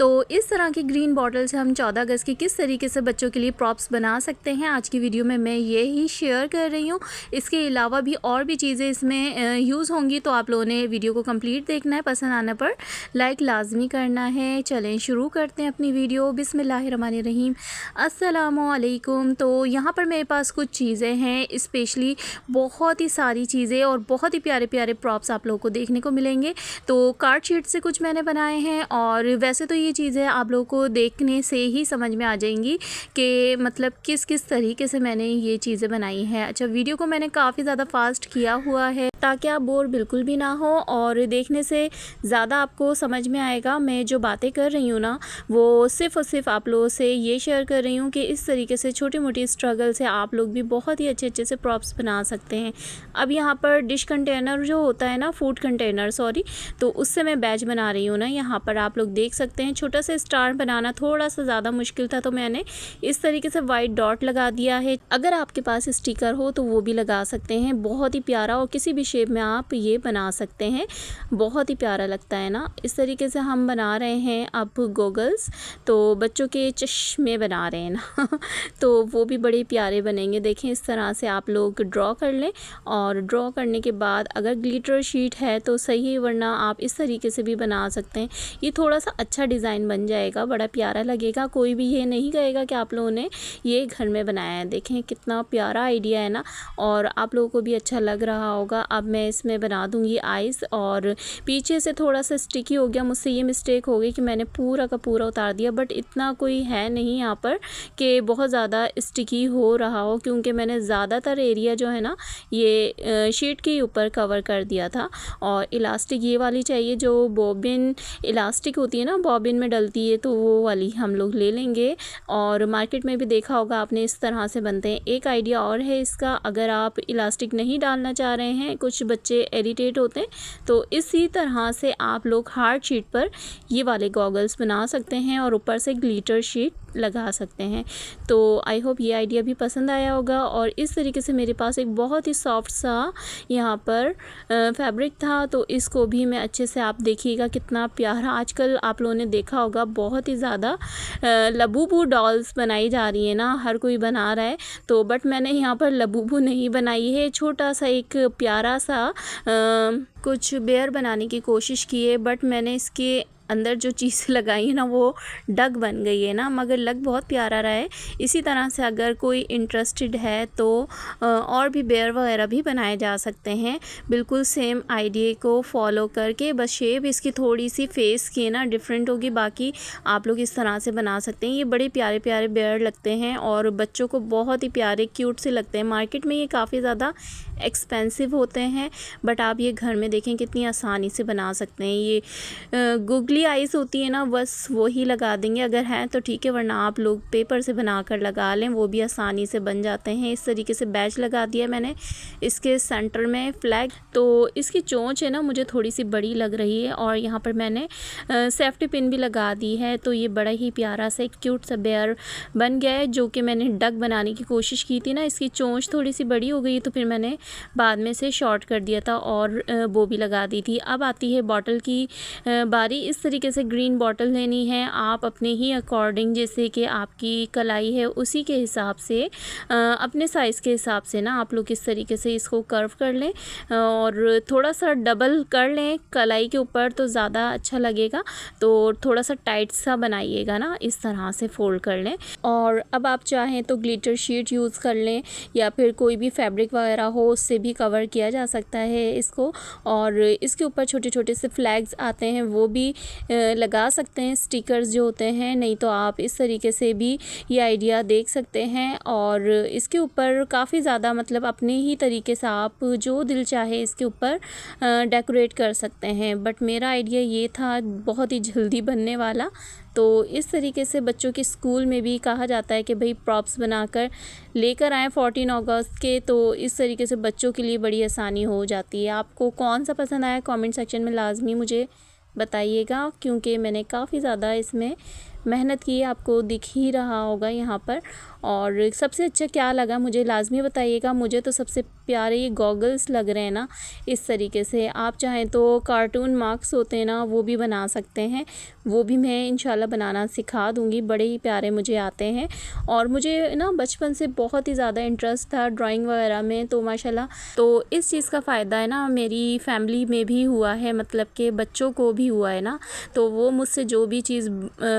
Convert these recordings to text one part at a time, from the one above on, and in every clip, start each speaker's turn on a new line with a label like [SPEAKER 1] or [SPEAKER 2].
[SPEAKER 1] तो इस तरह की ग्रीन बॉटल से हम 14 अगस्त की किस तरीके से बच्चों के लिए प्रॉप्स बना सकते हैं, आज की वीडियो में मैं ये ही शेयर कर रही हूँ। इसके अलावा भी और भी चीज़ें इसमें यूज़ होंगी, तो आप लोगों ने वीडियो को कंप्लीट देखना है। पसंद आने पर लाइक लाजमी करना है। चलें शुरू करते हैं अपनी वीडियो। बिस्मिल्लाहिर्रहमानिर्रहीम, अस्सलामुअलैकुम। तो यहाँ पर मेरे पास कुछ चीज़ें हैं, स्पेशली बहुत ही सारी चीज़ें और बहुत ही प्यारे प्यारे प्रॉप्स आप लोगों को देखने को मिलेंगे। तो कार्ड शीट से कुछ मैंने बनाए हैं, और वैसे तो ये चीज़ें आप लोगों को देखने से ही समझ में आ जाएंगी कि मतलब किस किस तरीके से मैंने ये चीज़ें बनाई हैं। अच्छा, वीडियो को मैंने काफ़ी ज़्यादा फास्ट किया हुआ है ताकि आप बोर बिल्कुल भी ना हो, और देखने से ज़्यादा आपको समझ में आएगा। मैं जो बातें कर रही हूँ ना, वो सिर्फ़ और सिर्फ आप लोगों से ये शेयर कर रही हूँ कि इस तरीके से छोटी मोटी स्ट्रगल से आप लोग भी बहुत ही अच्छे अच्छे से प्रॉप्स बना सकते हैं। अब यहाँ पर डिश कंटेनर जो होता है ना, फूड कंटेनर सॉरी, तो उससे मैं बैच बना रही हूँ ना। यहाँ पर आप लोग देख सकते हैं, छोटा सा स्टार बनाना थोड़ा सा ज़्यादा मुश्किल था, तो मैंने इस तरीके से वाइट डॉट लगा दिया है। अगर आपके पास स्टिकर हो तो वो भी लगा सकते हैं। बहुत ही प्यारा, और किसी भी शेप में आप ये बना सकते हैं, बहुत ही प्यारा लगता है ना। इस तरीके से हम बना रहे हैं अब गोगल्स, तो बच्चों के चश्मे बना रहे हैं ना तो वो भी बड़े प्यारे बनेंगे। देखें, इस तरह से आप लोग ड्रॉ कर लें, और ड्रॉ करने के बाद अगर ग्लिटर शीट है तो सही है, वरना आप इस तरीके से भी बना सकते हैं। ये थोड़ा सा अच्छा डिज़ाइन बन जाएगा, बड़ा प्यारा लगेगा। कोई भी ये नहीं कहेगा कि आप लोगों ने ये घर में बनाया है। देखें कितना प्यारा आइडिया है ना, और आप लोगों को भी अच्छा लग रहा होगा। अब मैं इसमें बना दूंगी आइस, और पीछे से थोड़ा सा स्टिकी हो गया। मुझसे ये मिस्टेक हो गई कि मैंने पूरा का पूरा उतार दिया, बट इतना कोई है नहीं यहाँ पर कि बहुत ज़्यादा स्टिकी हो रहा हो, क्योंकि मैंने ज़्यादातर एरिया जो है ना ये शीट के ऊपर कवर कर दिया था। और इलास्टिक ये वाली चाहिए, जो बॉबिन इलास्टिक होती है ना, बॉबिन में डलती है, तो वो वाली हम लोग ले लेंगे। और मार्केट में भी देखा होगा आपने, इस तरह से बनते हैं। एक आइडिया और है इसका, अगर आप इलास्टिक नहीं डालना चाह रहे हैं, कुछ बच्चे इरिटेट होते हैं, तो इसी तरह से आप लोग हार्ड शीट पर ये वाले गॉगल्स बना सकते हैं, और ऊपर से ग्लिटर शीट लगा सकते हैं। तो आई होप ये आइडिया भी पसंद आया होगा। और इस तरीके से मेरे पास एक बहुत ही सॉफ्ट सा यहाँ पर फैब्रिक था, तो इसको भी मैं अच्छे से, आप देखिएगा कितना प्यारा। आजकल आप लोगों ने देखा होगा बहुत ही ज़्यादा लबूबू डॉल्स बनाई जा रही है ना, हर कोई बना रहा है। तो बट मैंने यहाँ पर लबूबू नहीं बनाई है, छोटा सा एक प्यारा सा कुछ बेयर बनाने की कोशिश की है, बट मैंने इसके अंदर जो चीज़ लगाई है ना, वो डग बन गई है ना, मगर लग बहुत प्यारा रहा है। इसी तरह से अगर कोई इंटरेस्टेड है तो और भी बेयर वगैरह भी बनाए जा सकते हैं, बिल्कुल सेम आइडिया को फॉलो करके। बस शेप इसकी थोड़ी सी फेस की ना डिफरेंट होगी, बाकी आप लोग इस तरह से बना सकते हैं। ये बड़े प्यारे प्यारे बेयर लगते हैं, और बच्चों को बहुत ही प्यारे क्यूट से लगते हैं। मार्केट में ये काफ़ी ज़्यादा एक्सपेंसिव होते हैं, बट आप ये घर में देखें कितनी आसानी से बना सकते हैं। ये गुगली आइस होती है ना, बस वही लगा देंगे अगर है तो ठीक है, वरना आप लोग पेपर से बनाकर लगा लें, वो भी आसानी से बन जाते हैं। इस तरीके से बैच लगा दिया मैंने। इसके सेंटर में फ्लैग, तो इसकी चोंच है ना मुझे थोड़ी सी बड़ी लग रही है, और यहाँ पर मैंने सेफ्टी पिन भी लगा दी है। तो ये बड़ा ही प्यारा सा एक क्यूट सा बेयर बन गया है, जो कि मैंने डक बनाने की कोशिश की थी ना। इसकी चोंच थोड़ी सी बड़ी हो गई, तो फिर मैंने बाद में से शॉर्ट कर दिया था, और वो भी लगा दी थी। अब आती है बॉटल की बारी। इस तरीके से ग्रीन बॉटल लेनी है आप अपने ही अकॉर्डिंग, जैसे कि आपकी कलाई है उसी के हिसाब से, अपने साइज़ के हिसाब से ना आप लोग इस तरीके से इसको कर्व कर लें, और थोड़ा सा डबल कर लें कलाई के ऊपर, तो ज़्यादा अच्छा लगेगा। तो थोड़ा सा टाइट सा बनाइएगा ना, इस तरह से फोल्ड कर लें। और अब आप चाहें तो ग्लिटर शीट यूज़ कर लें, या फिर कोई भी फैब्रिक वगैरह हो उससे भी कवर किया जा सकता है इसको। और इसके ऊपर छोटे छोटे से फ्लैग्स आते हैं, वो भी लगा सकते हैं, स्टिकर्स जो होते हैं। नहीं तो आप इस तरीके से भी ये आइडिया देख सकते हैं, और इसके ऊपर काफ़ी ज़्यादा मतलब अपने ही तरीके से आप जो दिल चाहे इसके ऊपर डेकोरेट कर सकते हैं। बट मेरा आइडिया ये था बहुत ही जल्दी बनने वाला। तो इस तरीके से बच्चों के स्कूल में भी कहा जाता है कि भाई प्रॉप्स बनाकर लेकर आएँ 14 अगस्त के, तो इस तरीके से बच्चों के लिए बड़ी आसानी हो जाती है। आपको कौन सा पसंद आया कमेंट सेक्शन में लाजमी मुझे बताइएगा, क्योंकि मैंने काफ़ी ज़्यादा इसमें मेहनत की है, आपको दिख ही रहा होगा यहाँ पर। और सबसे अच्छा क्या लगा मुझे लाज़मी बताइएगा। मुझे तो सबसे प्यारे ये गॉगल्स लग रहे हैं ना, इस तरीके से। आप चाहें तो कार्टून मार्क्स होते हैं ना, वो भी बना सकते हैं। वो भी मैं इंशाल्लाह बनाना सिखा दूँगी, बड़े ही प्यारे मुझे आते हैं। और मुझे ना बचपन से बहुत ही ज़्यादा इंटरेस्ट था ड्राइंग वगैरह में, तो माशाल्लाह तो इस चीज़ का फ़ायदा है ना मेरी फैमिली में भी हुआ है, मतलब कि बच्चों को भी हुआ है ना। तो वो मुझसे जो भी चीज़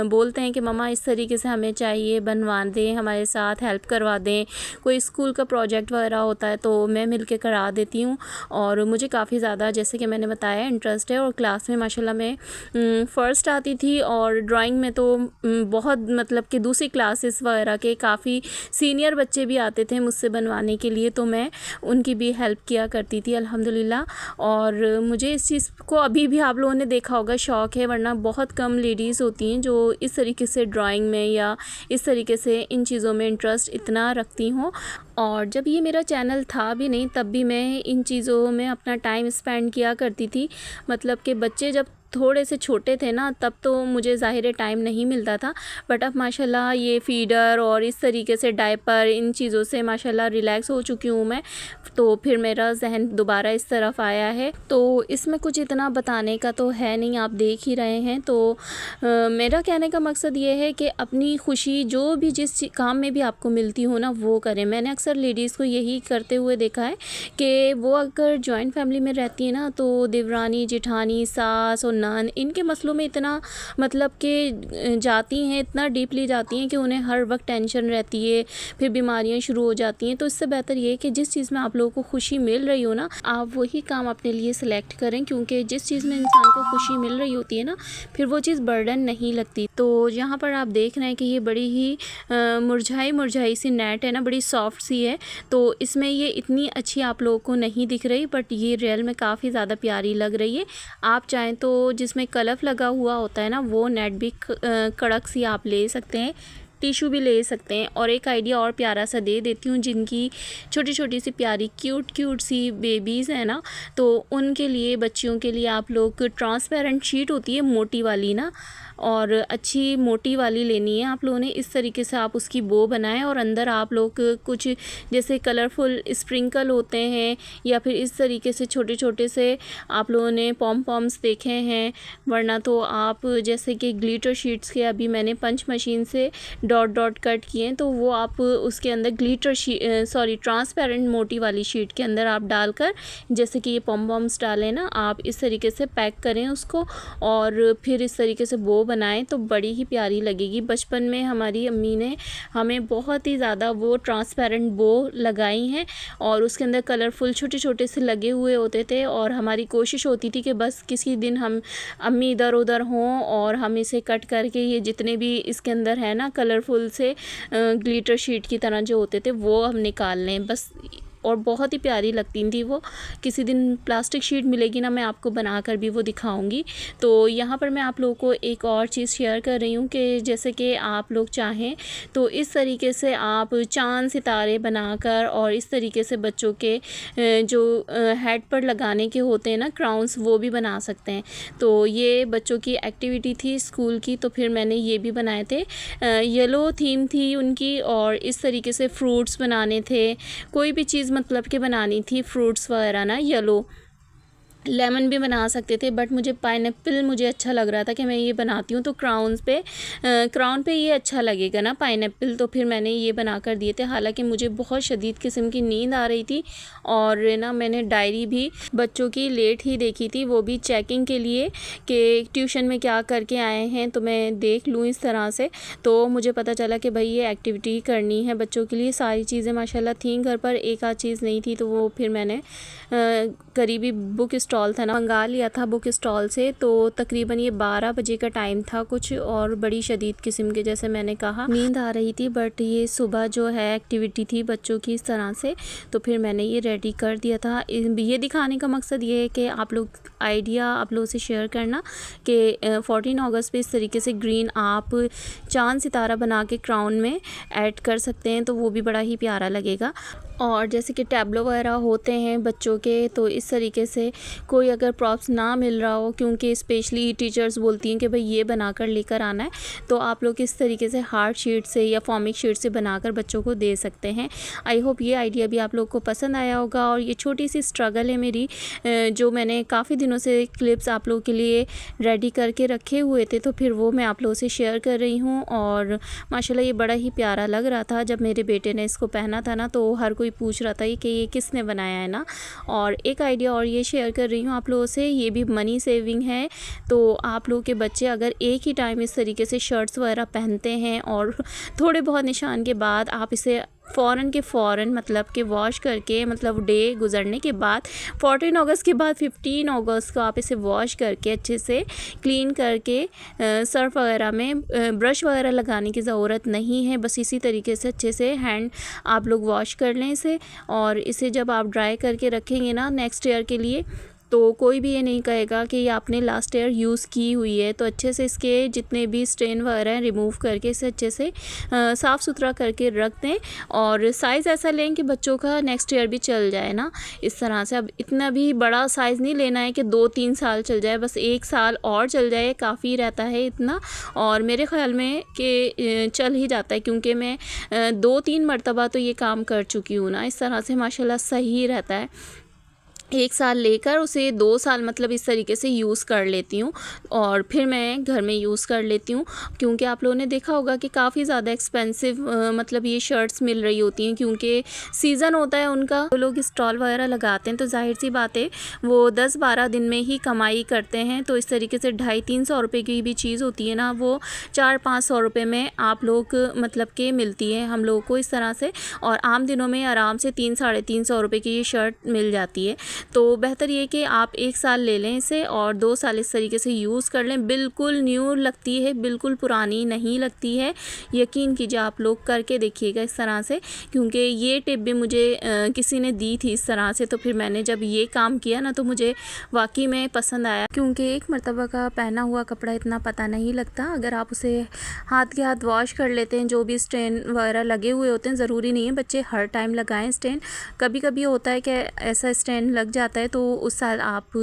[SPEAKER 1] बोलते हैं कि मम्मा इस तरीके से हमें चाहिए, बनवा दें, हमारे साथ हेल्प करवा दें। कोई स्कूल का प्रोजेक्ट वगैरह होता है तो मैं मिलके करा देती हूँ। और मुझे काफ़ी ज़्यादा, जैसे कि मैंने बताया, इंटरेस्ट है। और क्लास में माशाल्लाह मैं फ़र्स्ट आती थी। और ड्राइंग में तो बहुत, मतलब कि दूसरी क्लासेस वगैरह के काफ़ी सीनियर बच्चे भी आते थे मुझसे बनवाने के लिए, तो मैं उनकी भी हेल्प किया करती थी अल्हम्दुलिल्लाह। और मुझे इस चीज़ को अभी भी आप लोगों ने देखा होगा शौक़ है, वरना बहुत कम लेडीज़ होती हैं जो इस तरीके से ड्राइंग में या इस तरीके से इन चीज़ों में इंटरेस्ट इतना रखती हों। और जब ये मेरा चैनल था भी नहीं, तब भी मैं इन चीज़ों में अपना टाइम स्पेंड किया करती थी। मतलब कि बच्चे जब थोड़े से छोटे थे ना, तब तो मुझे ज़ाहिर है टाइम नहीं मिलता था। बट अब माशाल्लाह ये फ़ीडर और इस तरीके से डायपर, इन चीज़ों से माशाल्लाह रिलैक्स हो चुकी हूँ मैं। तो फिर मेरा ज़हन दोबारा इस तरफ आया है। तो इसमें कुछ इतना बताने का तो है नहीं, आप देख ही रहे हैं। तो मेरा कहने का मकसद ये है कि अपनी खुशी जो भी जिस काम में भी आपको मिलती हो ना, वो करें। मैंने अक्सर लेडीज़ को यही करते हुए देखा है कि वो अगर जॉइंट फैमिली में रहती है ना, तो देवरानी, जेठानी, सास और नन, इनके मसलों में इतना मतलब कि जाती हैं, इतना डीपली जाती हैं कि उन्हें हर वक्त टेंशन रहती है, फिर बीमारियां शुरू हो जाती हैं। तो इससे बेहतर ये है कि जिस चीज़ में आप लोगों को खुशी मिल रही हो ना, आप वही काम अपने लिए सिलेक्ट करें। क्योंकि जिस चीज़ में इंसान को खुशी मिल रही होती है ना, फिर वो चीज़ बर्डन नहीं लगती। तो यहाँ पर आप देख रहे हैं कि ये बड़ी ही मुरझाई सी नेट है ना, बड़ी सॉफ्ट सी है। तो इसमें ये इतनी अच्छी आप लोगों को नहीं दिख रही, बट ये रियल में काफ़ी ज़्यादा प्यारी लग रही है। आप चाहें तो जिसमें कलफ लगा हुआ होता है ना, वो नेट भी कड़क सी आप ले सकते हैं, टिशू भी ले सकते हैं। और एक आइडिया और प्यारा सा दे देती हूँ, जिनकी छोटी छोटी सी प्यारी क्यूट सी बेबीज़ हैं ना, तो उनके लिए, बच्चियों के लिए आप लोग ट्रांसपेरेंट शीट होती है मोटी वाली ना, और अच्छी मोटी वाली लेनी है आप लोगों ने। इस तरीके से आप उसकी बो बनाएं और अंदर आप लोग कुछ जैसे कलरफुल स्प्रिंकल होते हैं, या फिर इस तरीके से छोटे छोटे से आप लोगों ने पॉम्स देखे हैं। वरना तो आप जैसे कि ग्लिटर शीट्स के अभी मैंने पंच मशीन से डॉट कट किए हैं, तो वो आप उसके अंदर ट्रांसपेरेंट मोटी वाली शीट के अंदर आप डालकर, जैसे कि ये पॉम्स डालें ना, आप इस तरीके से पैक करें उसको, और फिर इस तरीके से बो बनाएं तो बड़ी ही प्यारी लगेगी। बचपन में हमारी अम्मी ने हमें बहुत ही ज़्यादा वो ट्रांसपेरेंट बो लगाई हैं, और उसके अंदर कलरफुल छोटे छोटे से लगे हुए होते थे। और हमारी कोशिश होती थी कि बस किसी दिन हम अम्मी इधर उधर हों और हम इसे कट करके, ये जितने भी इसके अंदर है ना कलरफुल से ग्लिटर शीट की तरह जो होते थे, वो हम निकाल लें बस। और बहुत ही प्यारी लगती थी वो। किसी दिन प्लास्टिक शीट मिलेगी ना, मैं आपको बनाकर भी वो दिखाऊंगी। तो यहाँ पर मैं आप लोगों को एक और चीज़ शेयर कर रही हूँ कि जैसे कि आप लोग चाहें तो इस तरीके से आप चाँद सितारे बनाकर, और इस तरीके से बच्चों के जो हेड पर लगाने के होते हैं ना क्राउन्स, वो भी बना सकते हैं। तो ये बच्चों की एक्टिविटी थी स्कूल की, तो फिर मैंने ये भी बनाए थे। येलो थीम थी उनकी, और इस तरीके से फ्रूट्स बनाने थे, कोई भी चीज़ मतलब कि बनानी थी, फ्रूट्स वगैरह ना, येलो लेमन भी बना सकते थे। बट मुझे पाइनएप्पल मुझे अच्छा लग रहा था कि मैं ये बनाती हूँ तो क्राउन पे ये अच्छा लगेगा ना पाइनएप्पल, तो फिर मैंने ये बना कर दिए थे। हालांकि मुझे बहुत शदीद किस्म की नींद आ रही थी, और ना मैंने डायरी भी बच्चों की लेट ही देखी थी, वो भी चेकिंग के लिए कि ट्यूशन में क्या करके आए हैं, तो मैं देख लूँ इस तरह से। तो मुझे पता चला कि भाई ये एक्टिविटी करनी है बच्चों के लिए। सारी चीज़ें माशाल्लाह थी घर पर, एक आध चीज़ नहीं थी, तो वो फिर मैंने करीबी बुक स्टॉल था ना, मंगा लिया था बुक स्टॉल से। तो तकरीबन ये 12 बजे का टाइम था कुछ, और बड़ी शदीद किस्म के, जैसे मैंने कहा, नींद आ रही थी। बट ये सुबह जो है एक्टिविटी थी बच्चों की इस तरह से, तो फिर मैंने ये रेडी कर दिया था। ये दिखाने का मकसद ये है कि आप लोग आइडिया आप लोगों से शेयर करना कि 14 अगस्त पे इस तरीके से ग्रीन आप चांद सितारा बना के क्राउन में ऐड कर सकते हैं, तो वो भी बड़ा ही प्यारा लगेगा। और जैसे कि टैबलो वगैरह होते हैं बच्चों के, तो इस तरीके से कोई अगर प्रॉप्स ना मिल रहा हो, क्योंकि स्पेशली टीचर्स बोलती हैं कि भाई ये बनाकर लेकर आना है, तो आप लोग इस तरीके से हार्ड शीट से या फॉर्मिक शीट से बनाकर बच्चों को दे सकते हैं। आई होप ये आइडिया भी आप लोग को पसंद आया होगा। और ये छोटी सी स्ट्रगल है मेरी, जो मैंने काफ़ी दिनों से क्लिप्स आप लोगों के लिए रेडी करके रखे हुए थे, तो फिर वो मैं आप लोगों से शेयर कर रही हूँ। और माशाल्लाह ये बड़ा ही प्यारा लग रहा था। जब मेरे बेटे ने इसको पहना था ना, तो हर कोई पूछ रहा था कि ये किसने बनाया है ना। और एक आइडिया और ये शेयर कर रही हूँ आप लोगों से, ये भी मनी सेविंग है। तो आप लोगों के बच्चे अगर एक ही टाइम इस तरीके से शर्ट्स वगैरह पहनते हैं और थोड़े बहुत निशान के बाद आप इसे फ़ौरन के फ़ौरन मतलब कि वॉश करके, मतलब डे गुज़रने के बाद 14 अगस्त के बाद 15 अगस्त को आप इसे वॉश करके अच्छे से क्लीन करके सर्फ वगैरह में ब्रश वगैरह लगाने की ज़रूरत नहीं है। बस इसी तरीके से अच्छे से हैंड आप लोग वॉश कर लें इसे। और इसे जब आप ड्राई करके रखेंगे ना नेक्स्ट ईयर के लिए, तो कोई भी ये नहीं कहेगा कि ये आपने लास्ट ईयर यूज़ की हुई है। तो अच्छे से इसके जितने भी स्टेन वगैरह हैं रिमूव करके इसे अच्छे से साफ़ सुथरा करके रख दें। और साइज़ ऐसा लें कि बच्चों का नेक्स्ट ईयर भी चल जाए ना, इस तरह से। अब इतना भी बड़ा साइज़ नहीं लेना है कि 2-3 साल चल जाए, बस 1 साल और चल जाए काफ़ी रहता है इतना। और मेरे ख़्याल में कि चल ही जाता है, क्योंकि मैं 2-3 मरतबा तो ये काम कर चुकी हूँ ना। इस तरह से माशाल्लाह सही रहता है। 1 साल लेकर उसे 2 साल मतलब इस तरीके से यूज़ कर लेती हूँ और फिर मैं घर में यूज़ कर लेती हूँ। क्योंकि आप लोगों ने देखा होगा कि काफ़ी ज़्यादा एक्सपेंसिव मतलब ये शर्ट्स मिल रही होती हैं, क्योंकि सीज़न होता है उनका। तो लोग स्टॉल वगैरह लगाते हैं, तो ज़ाहिर सी बात है वो 10-12 दिन में ही कमाई करते हैं। तो इस तरीके से 250-300 रुपये की भी चीज़ होती है ना, वो 400-500 रुपये में आप लोग मतलब के मिलती है हम लोगों को इस तरह से। और आम दिनों में आराम से 300-350 रुपये की ये शर्ट मिल जाती है। तो बेहतर ये कि आप 1 साल ले लें इसे और 2 साल इस तरीके से यूज़ कर लें। बिल्कुल न्यू लगती है, बिल्कुल पुरानी नहीं लगती है। यकीन कीजिए, आप लोग करके देखिएगा इस तरह से, क्योंकि ये टिप भी मुझे किसी ने दी थी इस तरह से। तो फिर मैंने जब ये काम किया ना, तो मुझे वाकई में पसंद आया, क्योंकि एक मरतबा का पहना हुआ कपड़ा इतना पता नहीं लगता। अगर आप उसे हाथ के हाथ वॉश कर लेते हैं, जो भी स्टेन वगैरह लगे हुए होते हैं, ज़रूरी नहीं है बच्चे हर टाइम लगाएं स्टेन। कभी कभी होता है कि ऐसा स्टेन लग जाता है, तो उस साल आप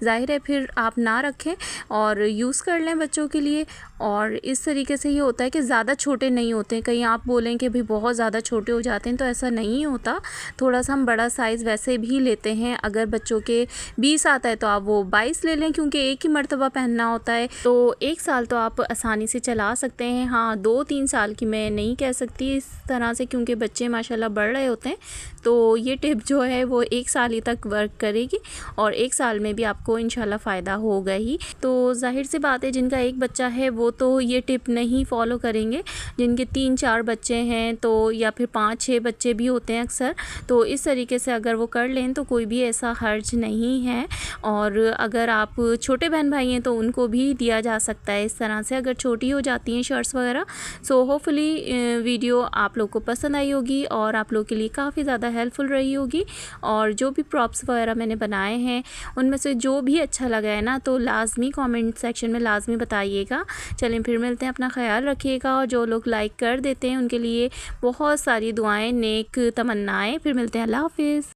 [SPEAKER 1] ज़ाहिर है फिर आप ना रखें और यूज़ कर लें बच्चों के लिए। और इस तरीके से ये होता है कि ज़्यादा छोटे नहीं होते हैं। कहीं आप बोलें कि भाई बहुत ज़्यादा छोटे हो जाते हैं, तो ऐसा नहीं होता। थोड़ा सा हम बड़ा साइज़ वैसे भी लेते हैं। अगर बच्चों के 20 आता है तो आप वो 22 ले लें, क्योंकि एक ही मरतबा पहनना होता है। तो 1 साल तो आप आसानी से चला सकते हैं। हाँ, 2-3 साल की मैं नहीं कह सकती इस तरह से, क्योंकि बच्चे माशाल्लाह बढ़ रहे होते हैं। तो ये टिप जो है वो 1 साल ही तक वर्क करेगी और 1 साल में भी आपको इंशाल्लाह फ़ायदा होगा ही। तो ज़ाहिर सी बात है, जिनका एक बच्चा है वो तो ये टिप नहीं फॉलो करेंगे। जिनके 3-4 बच्चे हैं, तो या फिर 5-6 बच्चे भी होते हैं अक्सर, तो इस तरीके से अगर वो कर लें तो कोई भी ऐसा हर्ज नहीं है। और अगर आप छोटे बहन भाई हैं तो उनको भी दिया जा सकता है इस तरह से, अगर छोटी हो जाती हैं शर्ट्स वगैरह। सो होपफुली वीडियो आप लोग को पसंद आई होगी और आप लोग के लिए काफ़ी ज़्यादा हेल्पफुल रही होगी। और जो भी प्रॉप्स वगैरह मैंने बनाए हैं, उनमें से जो भी अच्छा लगा है ना, तो लाजमी कमेंट सेक्शन में लाजमी बताइएगा। चलें फिर मिलते हैं, अपना ख्याल रखिएगा। और जो लोग लाइक कर देते हैं उनके लिए बहुत सारी दुआएं, नेक तमन्नाएं। फिर मिलते हैं, अल्लाह हाफिज़।